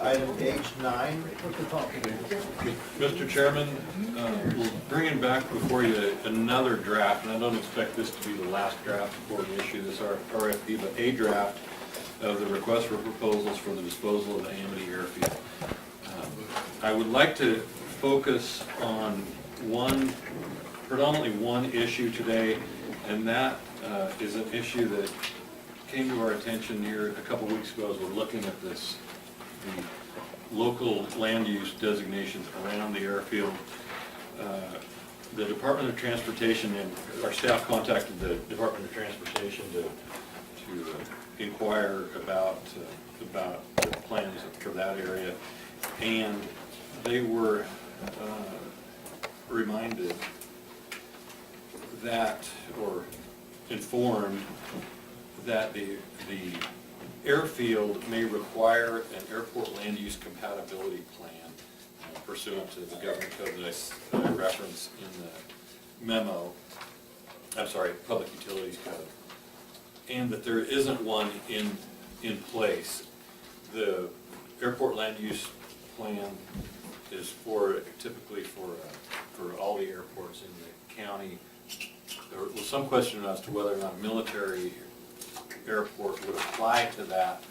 Item H9. Mr. Chairman, we're bringing back before you another draft, and I don't expect this to be the last draft before we issue this RFP, but a draft of the request for proposals for the disposal of the Amity Airfield. I would like to focus on predominantly one issue today, and that is an issue that came to our attention here a couple weeks ago as we're looking at this, the local land use designations around the airfield. The Department of Transportation and our staff contacted the Department of Transportation to inquire about the plans for that area, and they were reminded that, or informed that the airfield may require an airport land use compatibility plan pursuant to the government code that I referenced in the memo. I'm sorry, Public Utilities Code, and that there isn't one in place. The airport land use plan is typically for all the airports in the county. There was some question as to whether or not a military airport would apply to that,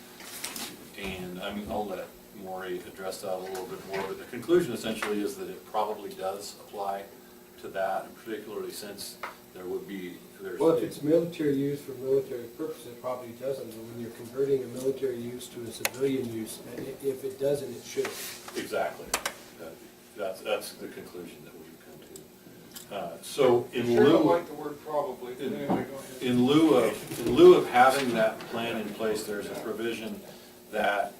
and I'll let Maury address that a little bit more, but the conclusion essentially is that it probably does apply to that, and particularly since well, if it's military use for military purposes, it probably doesn't, but when you're converting a military use to a civilian use, if it doesn't, it should. Exactly. That's the conclusion that we've come to. So in Sure, lieu, I like the word probably, but anyway, go ahead. in lieu of having that plan in place, there's a provision that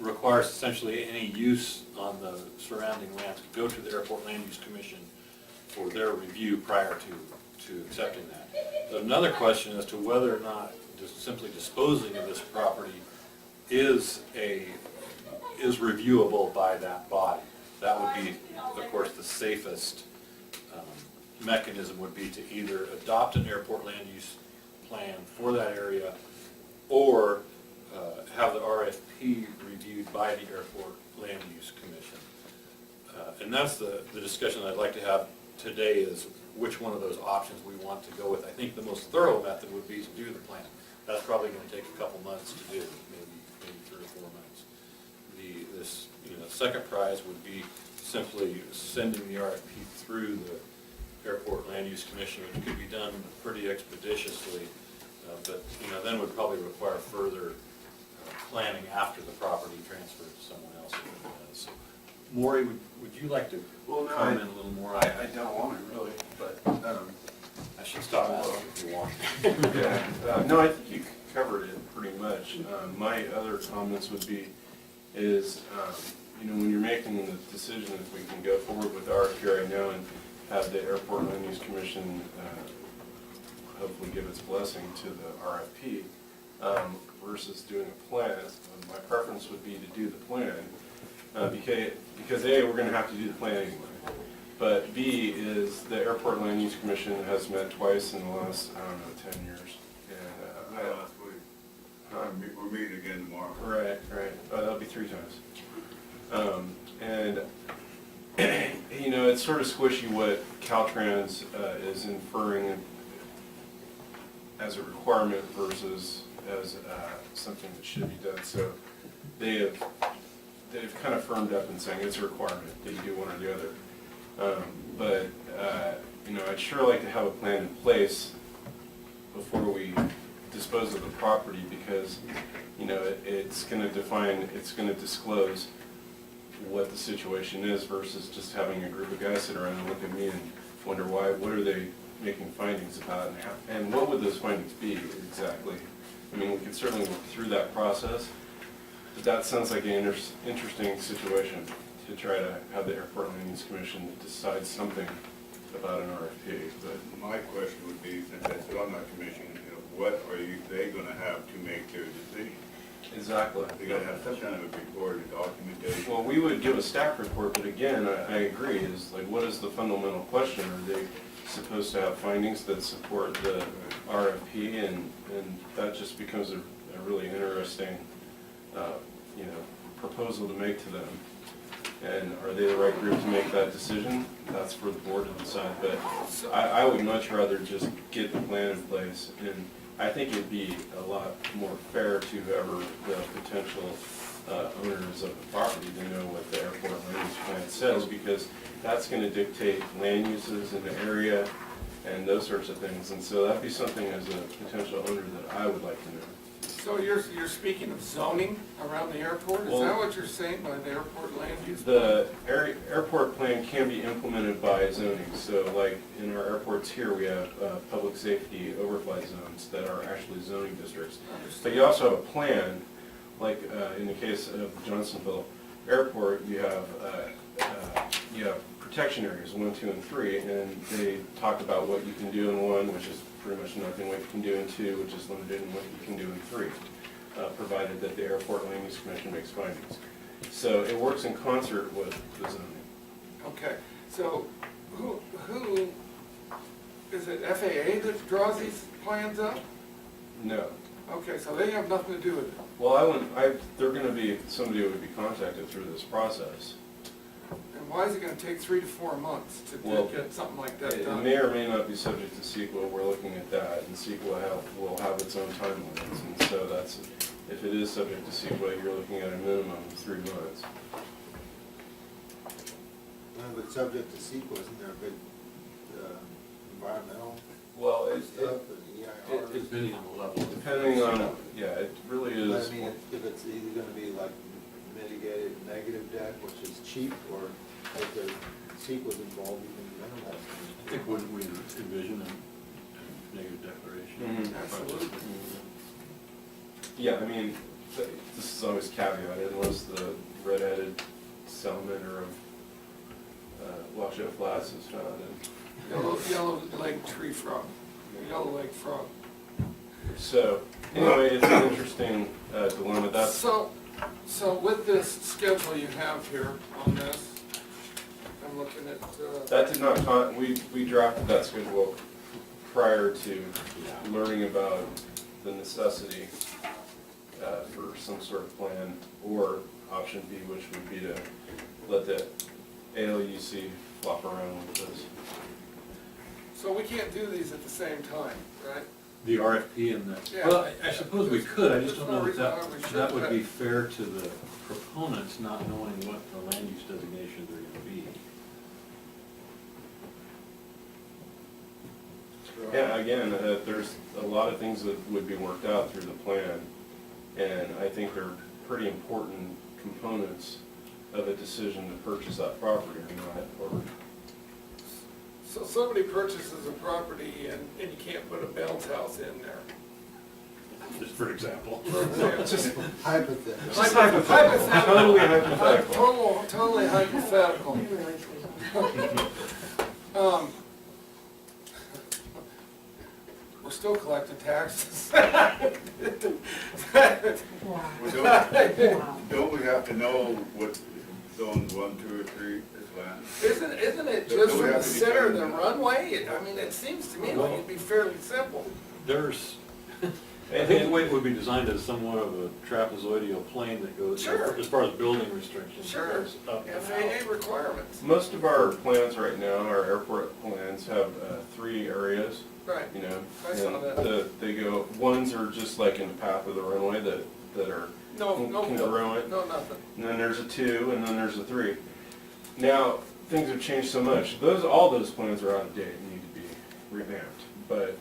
requires essentially any use on the surrounding lands to go to the Airport Land Use Commission for their review prior to accepting that. But another question as to whether or not just simply disposing of this property is reviewable by that body. That would be, of course, the safest mechanism would be to either adopt an airport land use plan for that area or have the RFP reviewed by the Airport Land Use Commission. And that's the discussion I'd like to have today, is which one of those options we want to go with. I think the most thorough method would be to do the plan. That's probably going to take a couple months to do, maybe 3 or 4 months. This second prize would be simply sending the RFP through the Airport Land Use Commission, which could be done pretty expeditiously, but then would probably require further planning after the property transfer to someone else. So, Maury, would you like to comment a little more on that? I don't want to really, but I should stop asking if you want. Yeah, no, I think you covered it pretty much. My other comments would be when you're making the decision if we can go forward with the RFP right now and have the Airport Land Use Commission hopefully give its blessing to the RFP versus doing a plan, my preference would be to do the plan because A, we're going to have to do the plan anyway. But B is the Airport Land Use Commission has met twice in the last, 10 years. And, last week. We're meeting again tomorrow. Right. That'll be 3 times. And it's sort of squishy what Caltrans is inferring as a requirement versus as something that should be done. So they've kind of firmed up in saying it's a requirement that you do one or the other. But I'd sure like to have a plan in place before we dispose of the property, because it's going to disclose what the situation is versus just having a group of guys sit around and look at me and wonder what are they making findings about, and what would those findings be exactly. We could certainly work through that process, but that sounds like an interesting situation to try to have the Airport Land Use Commission decide something about an RFP. But my question would be, since that's on that commission, what are they going to have to make their decision? Exactly. They got to have some kind of a report or documentation. Well, we would give a staff report, but again, I agree, is like, what is the fundamental question? Are they supposed to have findings that support the RFP, and that just becomes a really interesting, proposal proposal to make to them. And are they the right group to make that decision? That's for the board to decide, but I would much rather just get the plan in place. And I think it'd be a lot more fair to whoever the potential owners of the property to know what the airport land use plan says, because that's gonna dictate land uses in the area and those sorts of things. And so that'd be something as a potential owner that I would like to know. So you're speaking of zoning around the airport? Is Well, that what you're saying by the airport land use? The airport plan can be implemented by zoning, so like in our airports here, we have public safety overflight zones that are actually zoning districts. But you also have a plan, like in the case of Johnsonville Airport, you have protection areas, 1, 2, and 3, and they talk about what you can do in 1, which is pretty much nothing, what you can do in 2, which is limited, and what you can do in 3, provided that the Airport Land Use Commission makes findings. So it works in concert with the zoning. Okay, so who, is it FAA that draws these plans up? No. Okay, so they have nothing to do with it. Well, they're gonna be, somebody would be contacted through this process. And why is it gonna take 3 to 4 months to Well, get something like that It done? may or may not be subject to CEQA, we're looking at that, and CEQA will have its own timelines, and so that's, if it is subject to CEQA, you're looking at a minimum of 3 months. But subject to sequel, isn't there a big environmental Well, stuff and EIR? Depending on the level. depending on, yeah, it really But is. I mean, if it's either gonna be like mitigated negative deck, which is cheap, or if the sequel's involved, you can minimize I think wouldn't we envision a negative declaration? Mhm. Absolutely. Yeah, I mean, this is always caveated unless the red-headed salamander of Washoe Flats is found. Yellow leg tree frog, yellow leg frog. So, anyway, it's an interesting dilemma. That's, So with this schedule you have here on this, I'm looking at, that did not, we drafted that schedule prior to learning about the necessity for some sort of plan, or option B, which would be to let the ALUC flop around with this. so we can't do these at the same time, right? The RFP and the, Yeah. well, I suppose we could, I just There's don't no know reason that why we that would be shouldn't. fair to the proponents, not knowing what the land use designations are gonna be. Yeah, again, there's a lot of things that would be worked out through the plan, and I think they're pretty important components of a decision to purchase that property or not, or, So somebody purchases a property and you can't put a Bell's house in there. Just for example. For example. just hypothetical. Hypothetical. totally hypothetical. Totally hypothetical. We're still collecting taxes. Well, don't we have to know what zones 1, 2, or 3 is land? Isn't it just from the center of the runway? I mean, it seems to me like it'd be fairly simple. There's, I think the way it would be designed is somewhat of a trapezoidal plane that goes, Sure. as far as building restrictions. it Sure, goes up and out. FAA requirements. Most of our plans right now, our airport plans, have 3 areas, Right. you know. I saw and that. They go, ones are just like in the path of the runway that are No congruent. no nothing. And then there's a 2, and then there's a 3. Now, things have changed so much. All those plans are out of date and need to be revamped. But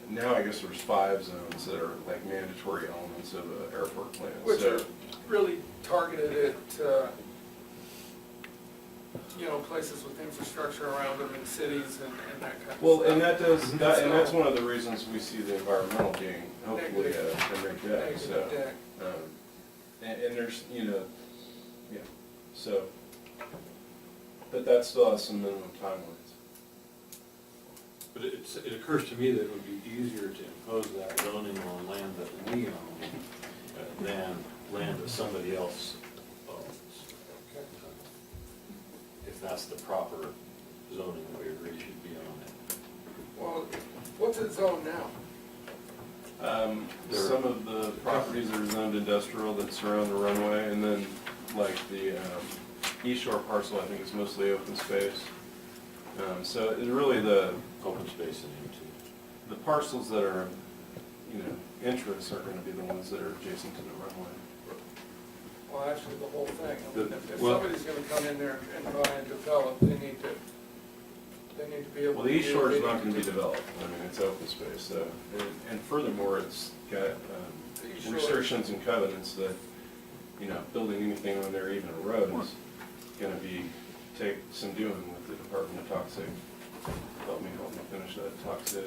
now I guess there's 5 zones that are like mandatory elements of an airport plan. Which So, are really targeted at, places with infrastructure around them in cities and that kind of stuff. well, and that's So- one of the reasons we see the environmental being hopefully a reg deck. So, Negative deck. and there's, yeah, so, but that still has some minimum timelines. But it occurs to me that it would be easier to impose that zoning on land that we own than land that somebody else owns. If that's the proper zoning that we agree should be on it. Well, what's it zoned now? Some of the properties are zoned industrial that surround the runway, and then like the East Shore parcel, I think is mostly open space. So it's really the Open space in M2. the parcels that are, interests are gonna be the ones that are adjacent to the runway. Well, actually, the whole thing. I mean, if Well- somebody's gonna come in there and try and develop, they need to be able to. Well, the East do- Shore is they not need gonna be to- developed, I mean, it's open space, so, and furthermore, it's got The East Shore- restrictions and covenants that, building anything on there, even a road, is gonna take some doing with the Department of Toxic. Help me finish that toxic.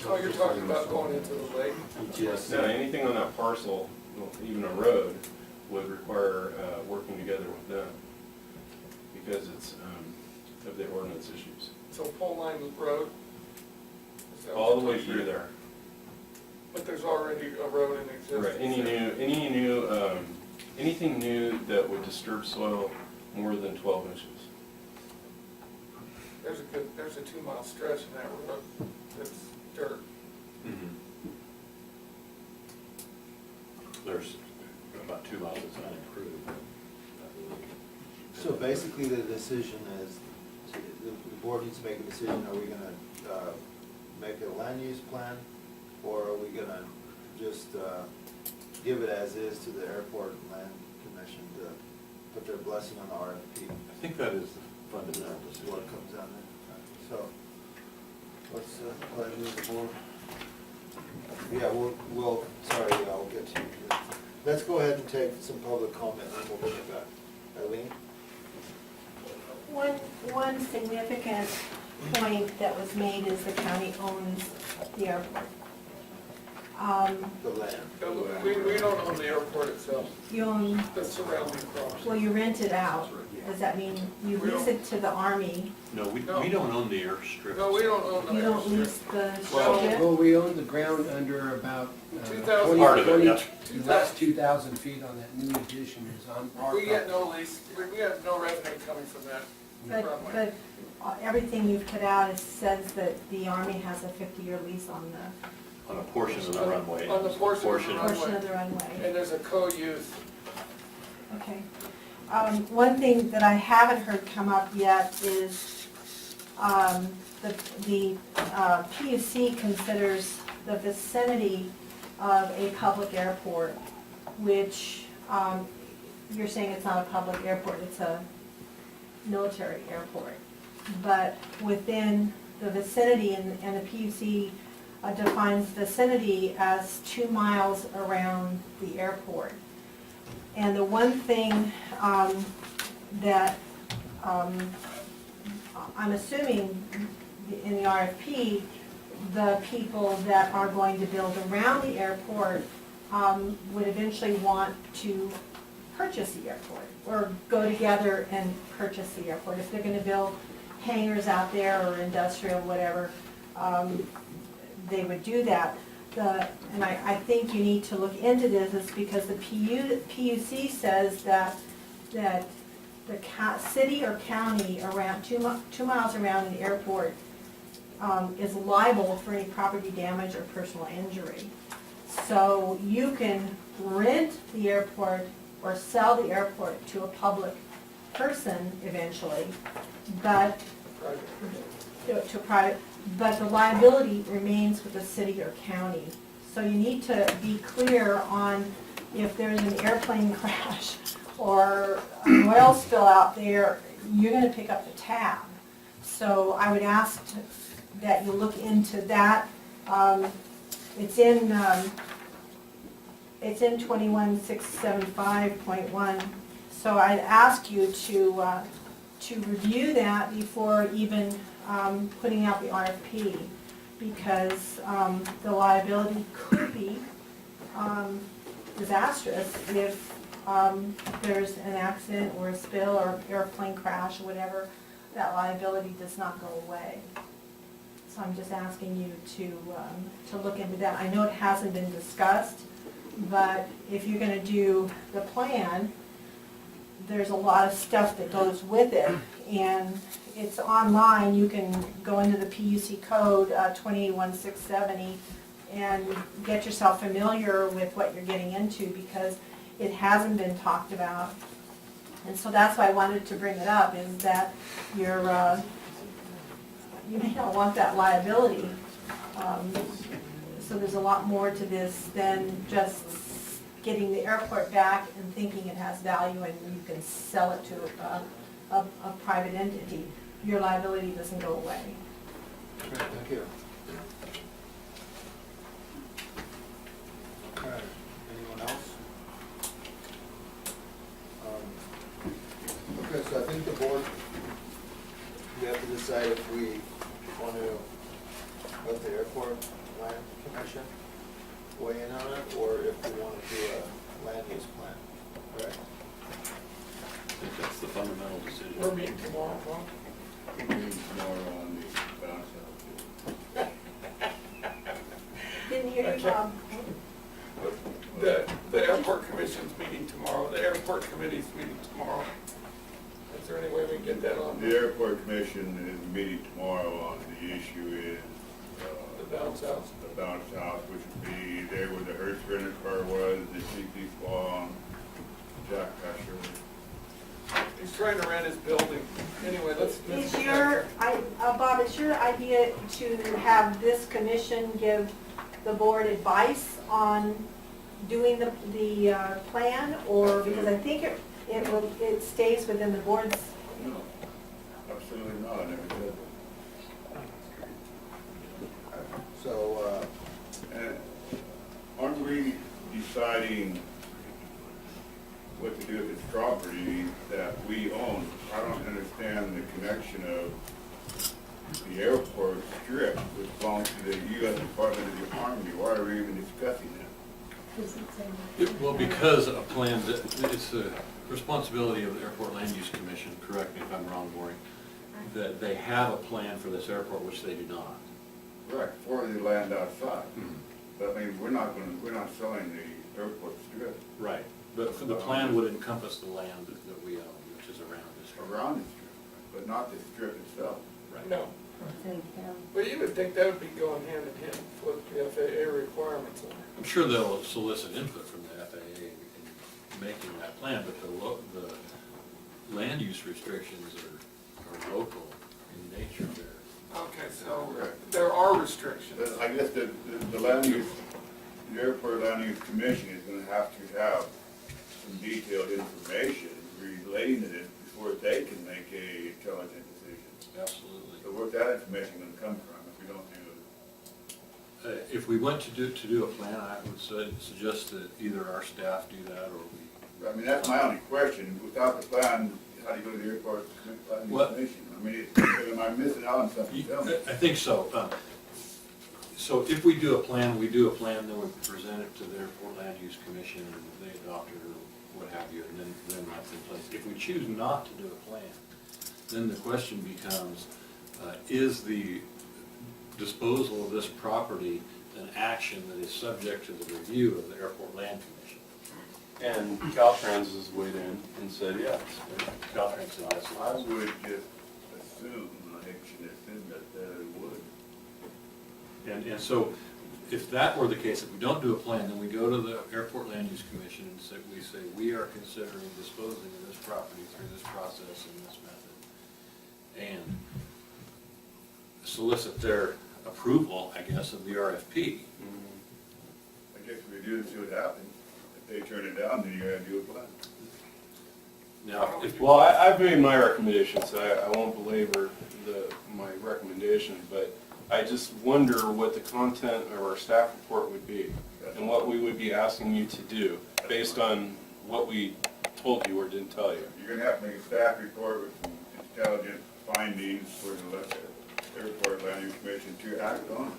Oh, you're talking about going into the lake? No, anything on that parcel, even a road, would require working together with them, because it's of the ordinance issues. So pole line road? Is that All what the you're way talking through about? there. But there's already a road in existence. Right, anything new that would disturb soil more than 12 inches. There's a 2-mile stretch in that road that's dirt. There's about 2 miles that's unimproved, I believe. So basically, the decision is, the board needs to make a decision, are we gonna make a land use plan? Or are we gonna just give it as is to the airport land commission to put their blessing on the RFP? I think that is the fundamental What decision. comes down there. So, what's the pleasure of the board? Yeah, sorry, I'll get to you. Let's go ahead and take some public comment, and we'll bring it back. Eileen? One significant point that was made is the county owns the airport. The land. We don't own the airport itself, You own, the surrounding property. well, you rent it out. Does that mean you lease it to the Army? No, we No. don't own the airstrip. No, we don't own the You don't airstrip. lease the Well, ship? Well, we own the ground under about 2,000 Part of it, yeah. The last 2,000 feet on that new addition is on our We get property. no lease, we have no revenue coming from that runway. But everything you've put out, it says that the Army has a 50-year lease on On a portion of the runway. On the portion of the the runway. portion of the runway. And there's a co-use. Okay. One thing that I haven't heard come up yet is the PUC considers the vicinity of a public airport, which you're saying it's not a public airport, it's a military airport. But within the vicinity, and the PUC defines vicinity as 2 miles around the airport. And the one thing that I'm assuming in the RFP, the people that are going to build around the airport would eventually want to purchase the airport, or go together and purchase the airport. If they're going to build hangars out there or industrial, whatever, they would do that. And I think you need to look into this, is because the PUC says that the city or county around 2 miles around an airport is liable for any property damage or personal injury. So you can rent the airport or sell the airport to a public person eventually, but to a private, but the liability remains with the city or county. So you need to be clear on if there's an airplane crash or an oil spill out there, you're gonna pick up the tab. So I would ask that you look into that. It's in 21675.1. So I'd ask you to review that before even putting out the RFP, because the liability could be disastrous if there's an accident or a spill or airplane crash or whatever. That liability does not go away. So I'm just asking you to look into that. I know it hasn't been discussed, but if you're gonna do the plan, there's a lot of stuff that goes with it, and it's online. You can go into the PUC code 281670 and get yourself familiar with what you're getting into, because it hasn't been talked about And so that's why I wanted to bring it up, is that you're, you may not want that liability. So there's a lot more to this than just getting the airport back and thinking it has value and you can sell it to a private entity. Your liability doesn't go away. Thank you. All right, anyone else? Okay, so I think the board, we have to decide if we want to let the airport land commission weigh in on it, or if we want to do a land use plan, correct? I think that's the fundamental decision. We're meeting tomorrow, Bob. Tomorrow on the bounce house. Didn't hear you, Bob. The airport commission's meeting tomorrow, the airport committee's meeting tomorrow. Is there any way we can get that on? The airport commission is meeting tomorrow on the issue is, The bounce house. the bounce house, which would be there where the Hertz rented car was, the CP Long, Jack Usher. He's trying to rent his building. Anyway, let's. Is your, Bob, is your idea to have this commission give the board advice on doing the plan? Or, because I think it stays within the board's, No, absolutely not, I never said that. So, And aren't we deciding what to do with this property that we own? I don't understand the connection of the airport strip, which belongs to the U.S. Department of the Army. Why are we even discussing that? Well, because a plan, it's the responsibility of the Airport Land Use Commission, correct me if I'm wrong, Maureen, that they have a plan for this airport, which they do not. Correct, for the land outside. But I mean, we're not selling the airport strip Right. But the plan would encompass the land that we own, which is around this. around the strip, but not the strip itself. Right. No. But you would think that would be going hand in hand with the FAA requirements. I'm sure they'll solicit input from the FAA in making that plan, but the land use restrictions are local in nature there. Okay, so there are restrictions. But I guess the land use, the airport land use commission is gonna have to have some detailed information relating to this before they can make a intelligent decision. Absolutely. So where's that information gonna come from if we don't do it? If we went to do a plan, I would suggest that either our staff do that or we. I mean, that's my only question. Without the plan, how do you go to the airport land use What? commission? I mean, am I missing out on something? Tell me. I think so. So if we do a plan, then we present it to the Airport Land Use Commission, and they adopt it or what have you, and then that's in place. If we choose not to do a plan, then the question becomes, is the disposal of this property an action that is subject to the review of the Airport Land Commission? And Caltrans has weighed in and said yes. Caltrans said yes. I would just assume, I hate to assume that it would. And so, if that were the case, if we don't do a plan, then we go to the Airport Land Use Commission and say, we are considering disposing of this property through this process and this method. And solicit their approval, I guess, of the RFP. I guess we do and see what happens. If they turn it down, then you gotta do a plan. Now, if, Well, I've made my recommendation, so I won't belabor my recommendation, but I just wonder what the content of our staff report would be and what we would be asking you to do based on what we told you or didn't tell you. You're gonna have to make a staff report with some intelligent findings for the airport land use commission to act on.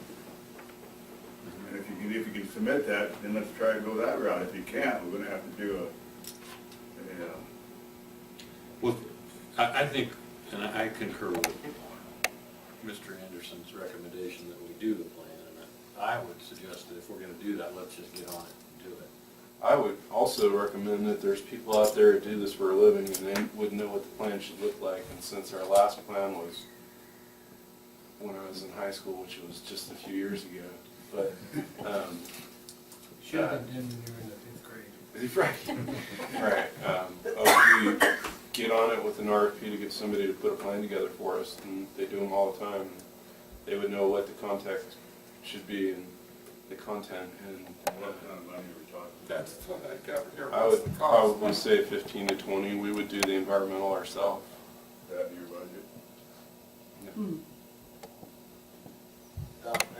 And if you can submit that, then let's try to go that route. If you can't, we're gonna have to do well, I think, and I concur with Mr. Anderson's recommendation that we do the plan. And I would suggest that if we're gonna do that, let's just get on it and do it. I would also recommend that there's people out there who do this for a living and they would know what the plan should look like. And since our last plan was when I was in high school, which was just a few years ago, but, Should have been done when you were in the 5th grade. right, right. get on it with an RFP to get somebody to put a plan together for us, and they do them all the time. They would know what the context should be and the content, and What kind of money are we talking? That's what I got here. I What's would the cost? probably say 15 to 20. We would do the environmental ourselves. Is that in your budget?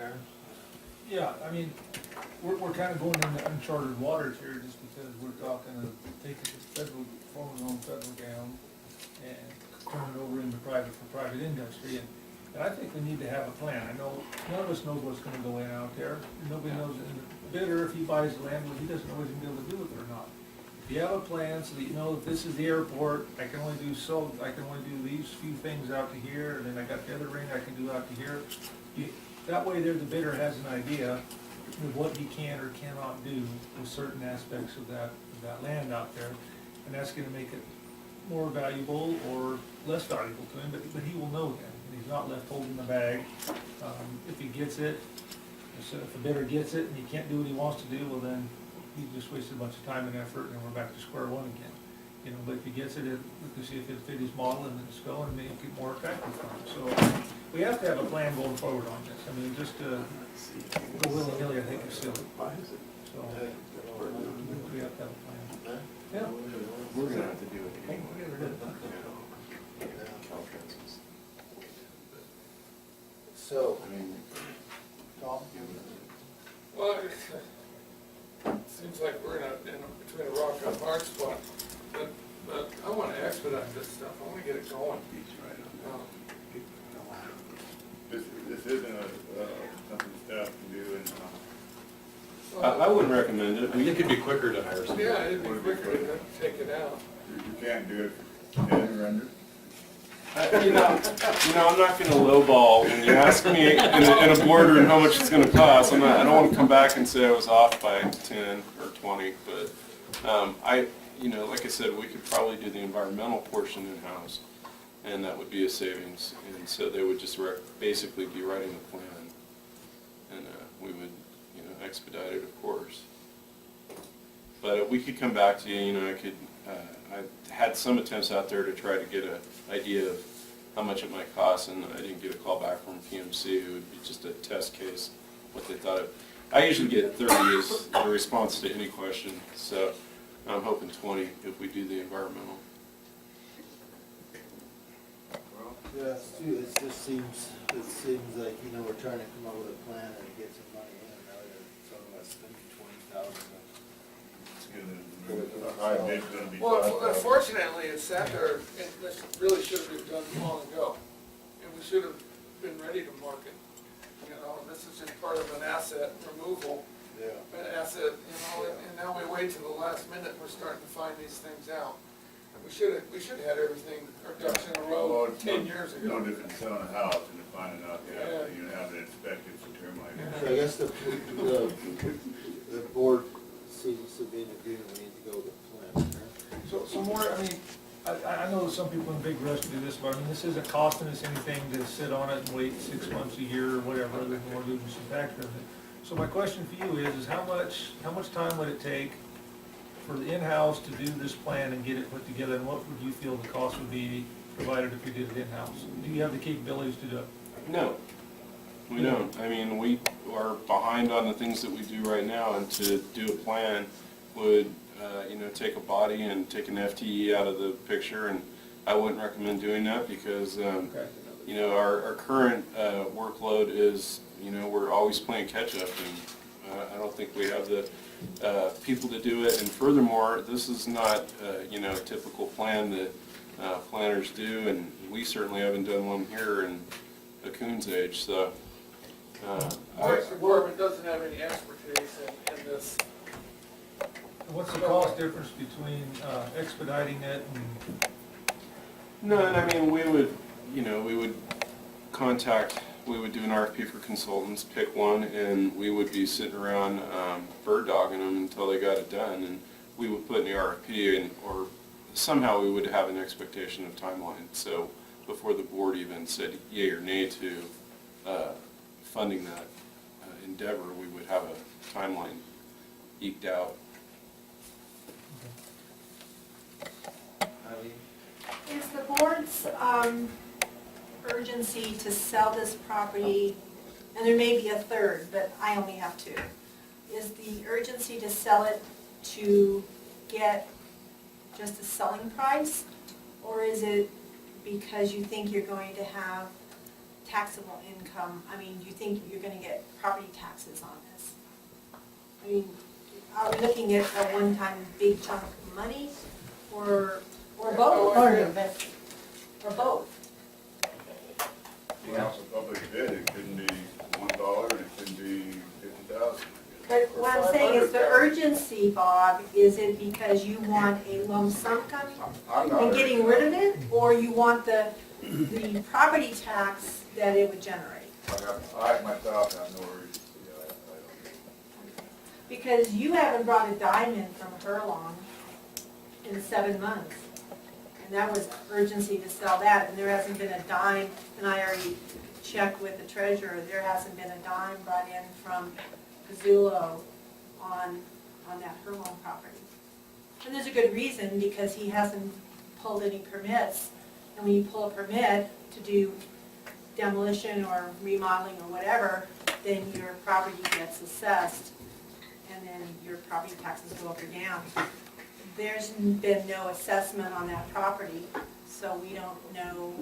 Aaron? Yeah, I mean, we're kind of going into uncharted waters here just because we're talking of taking the federal, forming on federal ground and turning it over into private for private industry. And I think we need to have a plan. I know none of us knows what's gonna go in out there. Nobody knows, and the bidder, if he buys the land, well, he doesn't always be able to do it or not. If you have a plan so that you know that this is the airport, I can only do these few things out to here, and then I got the other ring I can do out to here. That way there, the bidder has an idea of what he can or cannot do with certain aspects of that land out there. And that's gonna make it more valuable or less valuable to him, but he will know then, and he's not left holding the bag. If he gets it, so if the bidder gets it and he can't do what he wants to do, well then, he just wasted a bunch of time and effort, and we're back to square one again. You know, but if he gets it, we can see if it fit his model and it's going and make it more attractive for him. So we have to have a plan going forward on this. I mean, just to go willy-nilly, I think is silly. So we have to have a plan. Yeah. We're gonna have to do it anyway. So, Tom? Well, it seems like we're between a rock and a hard spot, but I wanna expedite this stuff, I wanna get it going. This isn't something staff can do and, I wouldn't recommend it. I mean, it could be quicker to hire somebody. Yeah, it'd be quicker to take it out. you can't do it for 10 or under. You know, I'm not gonna lowball when you ask me in a boardroom how much it's gonna cost. I don't wanna come back and say I was off by 10 or 20, but, like I said, we could probably do the environmental portion in-house, and that would be a savings. And so they would just basically be writing the plan, and we would, expedite it, of course. But we could come back to you, I had some attempts out there to try to get an idea of how much it might cost, and I didn't get a call back from PMC. It would be just a test case, what they thought of. I usually get 30 as a response to any question, so I'm hoping 20 if we do the environmental. Yeah, it just seems like, we're trying to come up with a plan and get some money in, and now they're talking about spending $20,000. The high bid's gonna be Well, 5,000. unfortunately, it sat there, and this really should have been done long ago, and we should have been ready to market. This is just part of an asset removal, Yeah. an asset, and now we wait till the last minute, we're starting to find these things out. We should have had everything, our ducks in a Well, row it's 10 years ago. No different than selling a house and then finding out, Yeah. you have it inspected for termite. So I guess the board seems to be in agreement, we need to go with the plan. So more, I know some people in a big rush to do this, but this isn't costing us anything to sit on it and wait 6 months, a year, or whatever, then we're losing some tax revenue. So my question for you is how much time would it take for the in-house to do this plan and get it put together, and what would you feel the cost would be provided if we did it in-house? Do you have the capabilities to do it? No, we don't. We are behind on the things that we do right now, and to do a plan would, take a body and take an FTE out of the picture, and I wouldn't recommend doing that because, our current workload is, we're always playing catch-up, and I don't think we have the people to do it. And furthermore, this is not, a typical plan that planners do, and we certainly haven't done one here in a coon's age, so. Parks Department doesn't have any expertise in this. What's the cost difference between expediting it and? No, and we would, we would do an RFP for consultants, pick one, and we would be sitting around bird dogging them until they got it done, and we would put in the RFP, or somehow we would have an expectation of timeline. So before the board even said yay or nay to funding that endeavor, we would have a timeline eked out. Is the board's urgency to sell this property, and there may be a third, but I only have two, is the urgency to sell it to get just a selling price? Or is it because you think you're going to have taxable income? I mean, do you think you're going to get property taxes on this? I mean, are we looking at a one-time big chunk of money, or both? Or both? Well, it's a public bid, it couldn't be $1, and it couldn't be 50,000. But what I'm saying is the urgency, Bob, is it because you want a lump sum coming I'm not. and getting rid of it? Or you want the property tax that it would generate? I myself have no urgency, I don't. Because you haven't brought a dime in from Furlong in 7 months. And that was urgency to sell that, and there hasn't been a dime, and I already checked with the treasurer, there hasn't been a dime brought in from Pizzulo on that Furlong property. And there's a good reason, because he hasn't pulled any permits. And when you pull a permit to do demolition or remodeling or whatever, then your property gets assessed, and then your property taxes go up or down. There's been no assessment on that property, so we don't know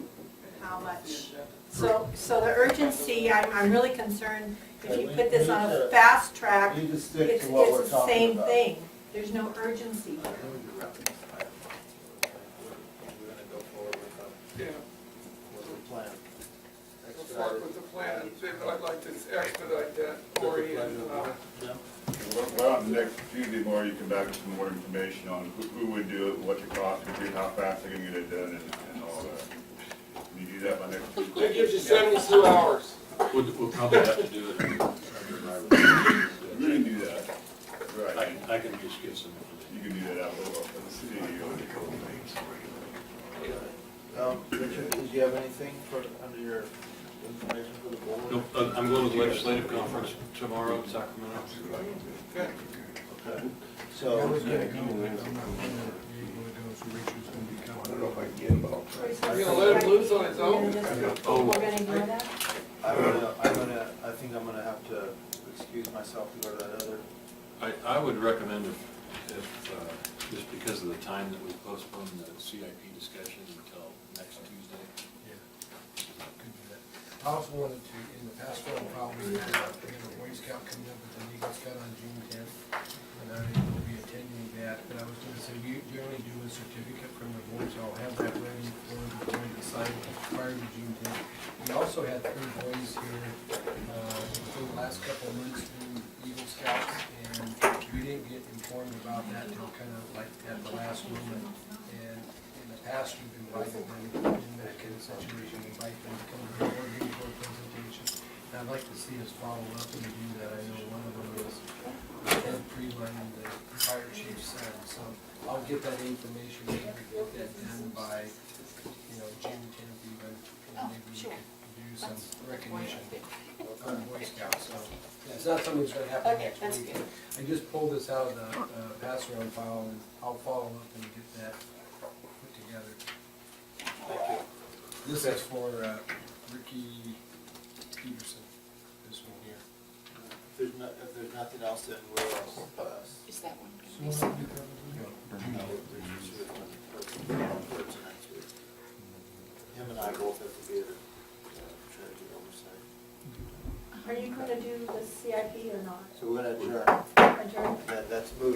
how much. So the urgency, I'm really concerned, if you put this on a fast track, We need to stick it's to what we're the talking same about. thing. There's no urgency here. We're gonna go forward Yeah, with a plan. go forward with the plan, and see if I'd like to expedite that, Cory, and, Well, on the next Tuesday morning, you come back with some more information on who would do it, what the cost would be, how fast they're gonna get it done, and all that. Can you do that by next Tuesday? that gives you 72 hours. We'll probably have to do it. We can do that. Right. I can just get some information. You can do that out of the city. Richard, did you have anything under your information for the board? Nope, I'm going to the legislative conference tomorrow in Sacramento. Okay. Okay. So, I don't know if I can get involved. You're gonna let him loose on his own? We're gonna ignore that? I think I'm gonna have to excuse myself to go to that other. I would recommend if just because of the time that we postponed the CIP discussion until next Tuesday. Could do that. I also wanted to, in the past one, probably, we have a Boy Scout coming up with an Eagle Scout on June 10th, and I will be attending that, but I was gonna say, we generally do a certificate from the board, so I'll have that ready for the board to sign prior to June 10th. We also had 3 boys here, for the last couple of months through Eagle Scouts, and we didn't get informed about that until kind of like at the last moment. And in the past, we've invited them in that kind of situation, invite them to come to the board meeting for a presentation. And I'd like to see us follow up and do that. I know one of them is Ted Freeland, the fire chief's son. So I'll get that information, maybe we can get that done by, June 10th even. And maybe we can do some recognition on Boy Scouts. So yeah, it's not something that's gonna happen next week. I just pulled this out of the pass-around file, and I'll follow up and get that put together. Thank you. This is for Ricky Peterson, this one here. If there's nothing else, then we'll, Is that one? him and I both have to be there, try to get oversight. Are you gonna do the CIP or not? So we're gonna adjourn. Adjourn? That's moved